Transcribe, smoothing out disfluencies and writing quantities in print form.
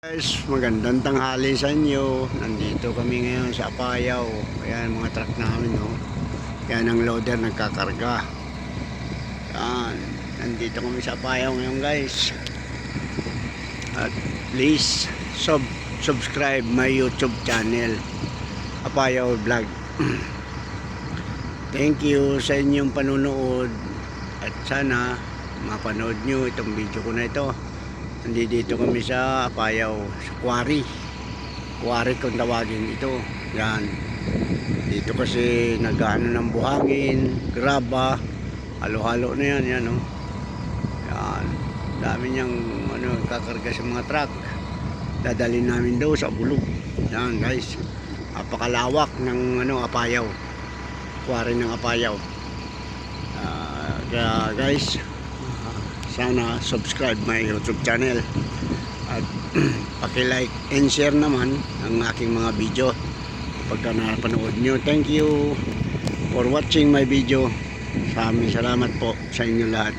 Guys, magandang tanghali sa inyo. Nandito kami ngayon sa Apayao. Ayan mga truck namin, no. Yan ang loader nagkakarga. Yan, nandito kami sa Apayao ngayon, guys. At please subscribe my YouTube channel, Apayao Vlog. Thank you sa inyong panunood at sana mapanood nyo itong video ko na ito. Nandito kami sa Apayao, sa quarry kung tawagin ito. Yan, dito kasi nag-ano ng buhangin, graba, halo-halo na yan. Yan, oh. Yan, dami niyang kakarga sa mga truck, dadalhin namin daw sa Bulog. Yan guys, napakalawak ng Apayao, quarry ng Apayao. Kaya guys, sana subscribe my YouTube channel at paki-like and share naman ang aking mga video pagka napanood nyo. Thank you for watching my video. Salamat po sa inyo lahat.